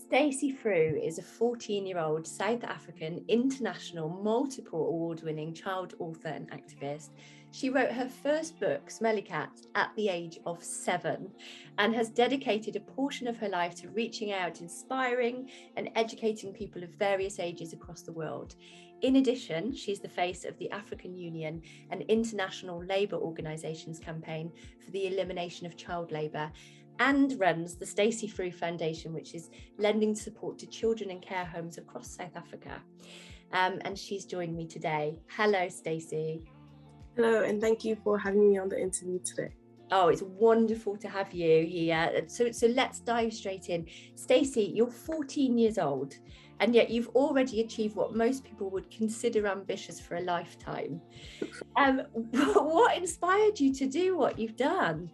Stacey Fru is a 14-year-old South African international multiple award-winning child author and activist. She wrote her first book, Smelly Cats, at the age of 7 and has dedicated a portion of her life to reaching out, inspiring and educating people of various ages across the world. In addition, she's the face of the African Union and International Labour Organisations campaign for the elimination of child labour, and runs the Stacey Fru Foundation, which is lending support to children in care homes across South Africa. And she's joined me today. Hello, Stacey. Hello, and thank you for having me on the interview today. Oh, it's wonderful to have you here. So let's dive straight in. Stacey, you're 14 years old, and yet you've already achieved what most people would consider ambitious for a lifetime. What inspired you to do what you've done?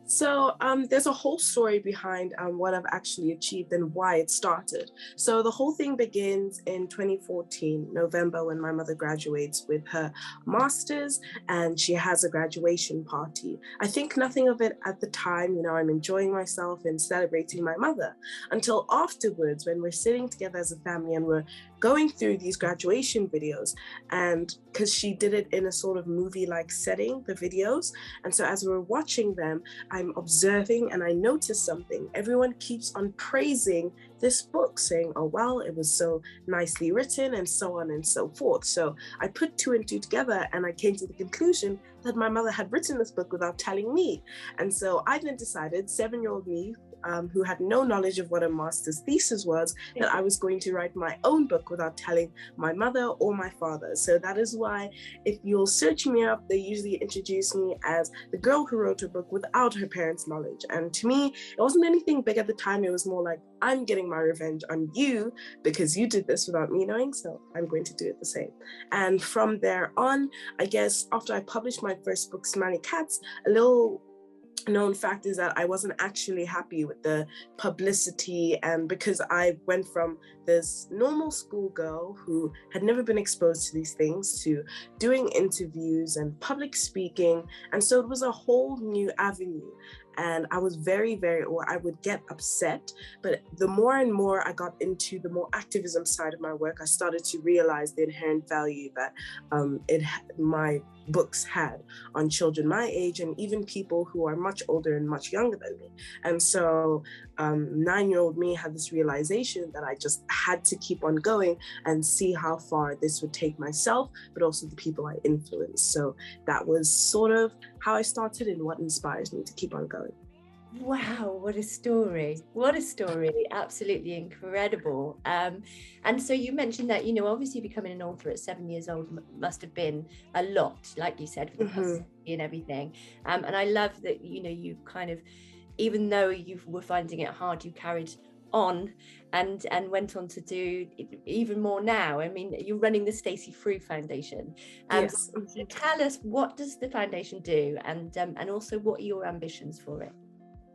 So there's a whole story behind what I've actually achieved and why it started. So the whole thing begins in 2014, November, when my mother graduates with her master's and she has a graduation party. I think nothing of it at the time, I'm enjoying myself and celebrating my mother, until afterwards when we're sitting together as a family and we're going through these graduation videos, and because she did it in a sort of movie-like setting, the videos. And so as we're watching them, I'm observing and I noticed something. Everyone keeps on praising this book, saying, oh, well, it was so nicely written and so on and so forth. So I put 2 and 2 together and I came to the conclusion that my mother had written this book without telling me. And so I then decided, 7-year-old me, who had no knowledge of what a master's thesis was, that I was going to write my own book without telling my mother or my father. So that is why, if you'll search me up, they usually introduce me as the girl who wrote a book without her parents' knowledge. And to me, it wasn't anything big at the time. It was more like, I'm getting my revenge on you because you did this without me knowing, so I'm going to do it the same. And from there on, I guess after I published my first book, Smelly Cats, a little known fact is that I wasn't actually happy with the publicity, and because I went from this normal schoolgirl who had never been exposed to these things to doing interviews and public speaking, and so it was a whole new avenue. And I was I would get upset, but the more and more I got into the more activism side of my work, I started to realize the inherent value that my books had on children my age and even people who are much older and much younger than me. And so 9-year-old me had this realization that I just had to keep on going and see how far this would take myself, but also the people I influenced. So that was sort of how I started and what inspires me to keep on going. Wow, what a story. What a story. Absolutely incredible. And so you mentioned that, obviously becoming an author at 7 years old must have been a lot, like you said, for the custody and everything. And I love that, you kind of, even though you were finding it hard, you carried on and went on to do even more now. I mean, you're running the Stacey Fru Foundation. Yes. So tell us, what does the foundation do, and also what are your ambitions for it?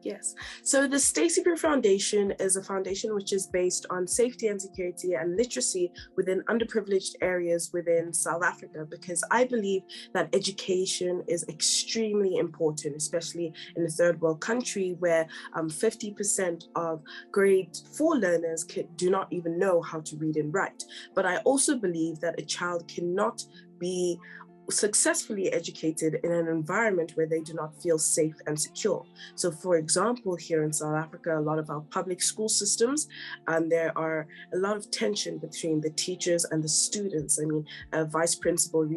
Yes. So the Stacey Fru Foundation is a foundation which is based on safety and security and literacy within underprivileged areas within South Africa, because I believe that education is extremely important, especially in a third world country where 50% of grade 4 learners do not even know how to read and write. But I also believe that a child cannot be successfully educated in an environment where they do not feel safe and secure. So for example, here in South Africa, a lot of our public school systems, there are a lot of tension between the teachers and the students. I mean, a vice principal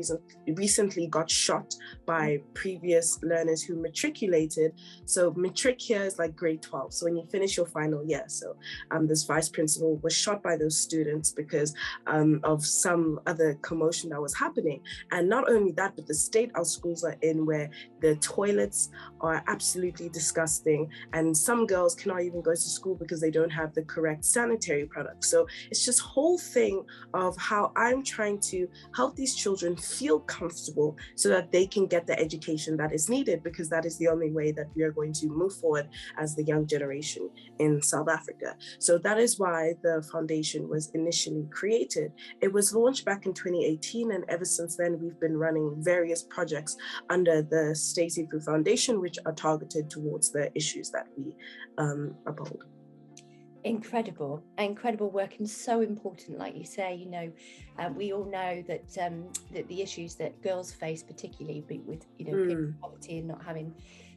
recently got shot by previous learners who matriculated. So matric here is like grade 12. So when you finish your final year, so this vice principal was shot by those students because of some other commotion that was happening. And not only that, but the state our schools are in, where the toilets are absolutely disgusting, and some girls cannot even go to school because they don't have the correct sanitary products. So it's just whole thing of how I'm trying to help these children feel comfortable so that they can get the education that is needed, because that is the only way that we are going to move forward as the young generation in South Africa. So that is why the foundation was initially created. It was launched back in 2018, and ever since then we've been running various projects under the Stacey Fru Foundation, which are targeted towards the issues that we uphold. Incredible work, and so important, like you say. We all know that that the issues that girls face, particularly with poverty and not having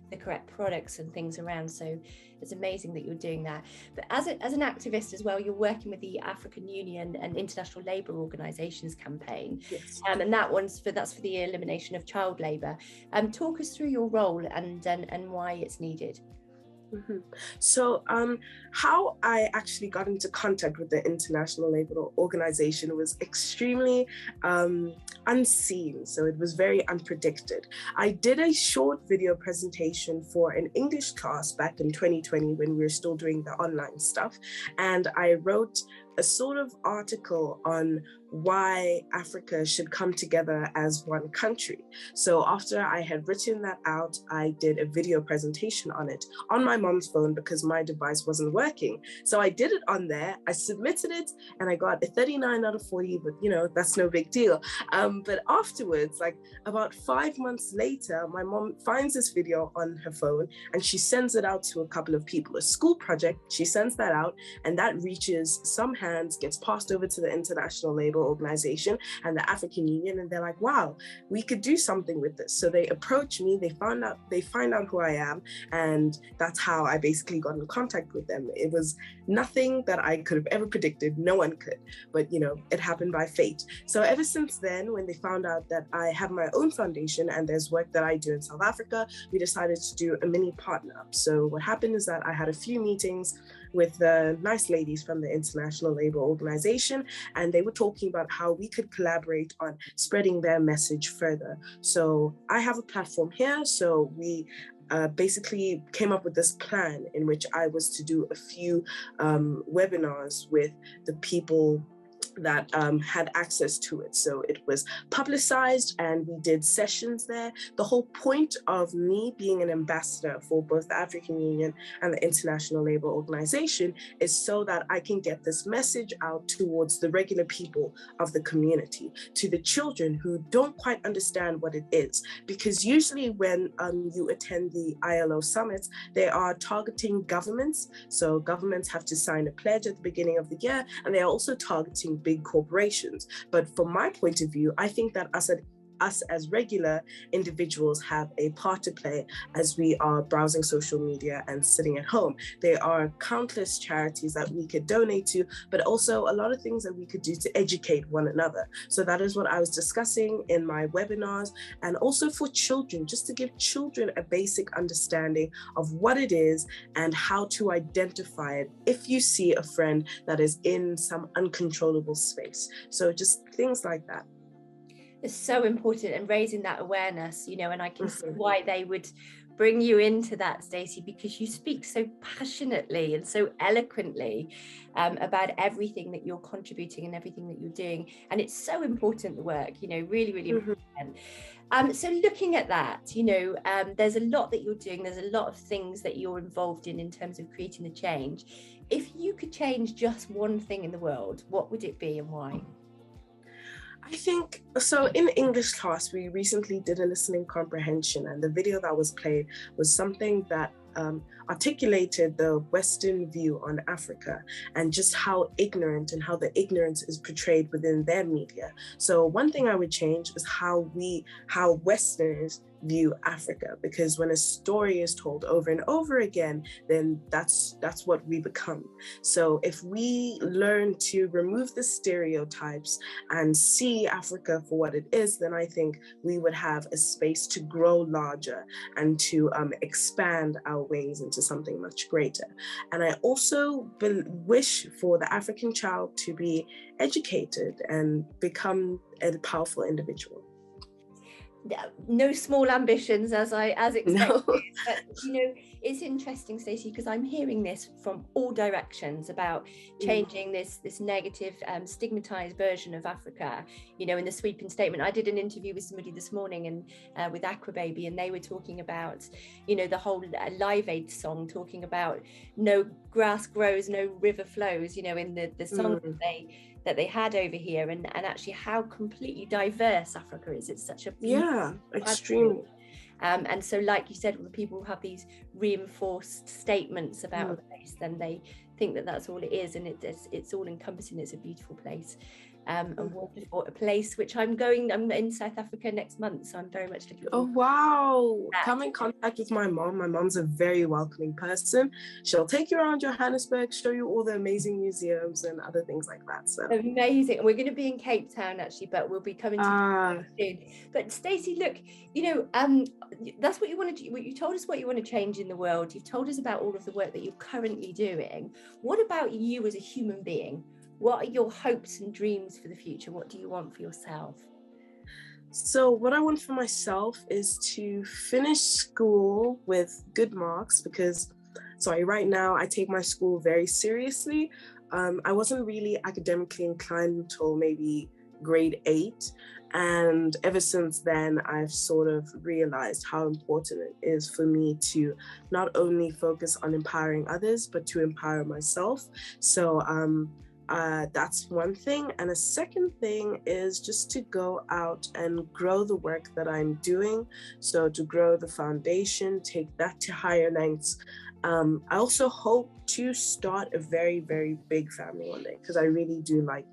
the correct products and things around. So it's amazing that you're doing that. But as an activist as well, you're working with the African Union and International Labour Organisations campaign. Yes. And that's for the elimination of child labour. Talk us through your role and why it's needed. Mm-hmm. So how I actually got into contact with the International Labour Organization was extremely unseen. So it was very unpredicted. I did a short video presentation for an English class back in 2020 when we were still doing the online stuff. And I wrote a sort of article on why Africa should come together as one country. So after I had written that out, I did a video presentation on it on my mom's phone because my device wasn't working. So I did it on there, I submitted it, and I got a 39 out of 40, but that's no big deal. But afterwards, like about 5 months later, my mom finds this video on her phone and she sends it out to a couple of people, a school project. She sends that out and that reaches some hands, gets passed over to the International Labour Organization and the African Union, and they're like, wow, we could do something with this. So they approach me, they find out who I am, and that's how I basically got in contact with them. It was nothing that I could have ever predicted, no one could, but it happened by fate. So ever since then, when they found out that I have my own foundation and there's work that I do in South Africa, we decided to do a mini partner up. So what happened is that I had a few meetings with the nice ladies from the International Labour Organization, and they were talking about how we could collaborate on spreading their message further. So I have a platform here, so we basically came up with this plan in which I was to do a few webinars with the people that had access to it. So it was publicized and we did sessions there. The whole point of me being an ambassador for both the African Union and the International Labour Organization is so that I can get this message out towards the regular people of the community, to the children who don't quite understand what it is. Because usually when you attend the ILO summits, they are targeting governments. So governments have to sign a pledge at the beginning of the year, and they are also targeting big corporations. But from my point of view, I think that us as regular individuals have a part to play as we are browsing social media and sitting at home. There are countless charities that we could donate to, but also a lot of things that we could do to educate one another. So that is what I was discussing in my webinars, and also for children, just to give children a basic understanding of what it is and how to identify it if you see a friend that is in some uncontrollable space. So just things like that. It's so important, and raising that awareness, and I can see why they would bring you into that, Stacey, because you speak so passionately and so eloquently about everything that you're contributing and everything that you're doing. And it's so important, the work, really, really important. So looking at that, there's a lot that you're doing. There's a lot of things that you're involved in terms of creating the change. If you could change just one thing in the world, what would it be and why? I think, so in English class, we recently did a listening comprehension, and the video that was played was something that articulated the Western view on Africa and just how ignorant and how the ignorance is portrayed within their media. So one thing I would change is how Westerners view Africa, because when a story is told over and over again, then that's what we become. So if we learn to remove the stereotypes and see Africa for what it is, then I think we would have a space to grow larger and to expand our wings into something much greater. And I also wish for the African child to be educated and become a powerful individual. No small ambitions, as expected. No. But it's interesting, Stacey, because I'm hearing this from all directions about changing this negative stigmatized version of Africa, in the sweeping statement. I did an interview with somebody this morning and with Aqua Baby, and they were talking about the whole Live Aid song, talking about no grass grows, no river flows, in the song that they had over here, and actually how completely diverse Africa is. It's such a extremely. And so, like you said, when people have these reinforced statements about a place, then they think that that's all it is, and it's all encompassing. It's a beautiful place. And wonderful, a place which I'm in South Africa next month, so I'm very much looking forward. Oh wow, come in contact with my mom. My mom's a very welcoming person. She'll take you around Johannesburg, show you all the amazing museums and other things like that. So amazing. And we're going to be in Cape Town actually, but we'll be coming to soon. But Stacey, look, that's what you want to do. You told us what you want to change in the world. You've told us about all of the work that you're currently doing. What about you as a human being? What are your hopes and dreams for the future? What do you want for yourself? So what I want for myself is to finish school with good marks, because, right now I take my school very seriously. I wasn't really academically inclined until maybe grade 8. And ever since then, I've sort of realized how important it is for me to not only focus on empowering others, but to empower myself. So that's one thing. And a second thing is just to go out and grow the work that I'm doing. So to grow the foundation, take that to higher lengths. I also hope to start a very, very big family one day, because I really do like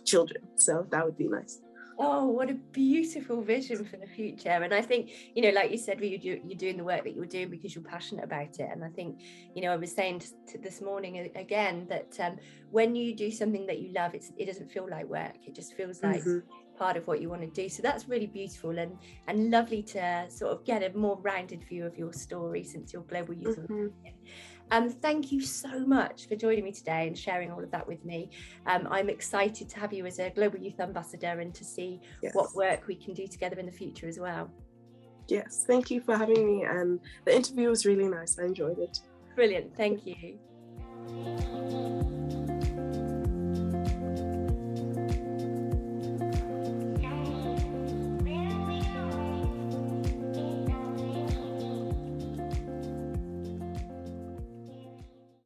children. So that would be nice. Oh, what a beautiful vision for the future. And I think, like you said, you're doing the work that you're doing because you're passionate about it. And I think, I was saying this morning again that when you do something that you love, it doesn't feel like work. It just feels like part of what you want to do. So that's really beautiful and lovely to sort of get a more rounded view of your story since you're Global Youth. Thank you so much for joining me today and sharing all of that with me. I'm excited to have you as a Global Youth Ambassador and to see what work we can do together in the future as well. Yes, thank you for having me, and the interview was really nice. I enjoyed it. Brilliant, thank you.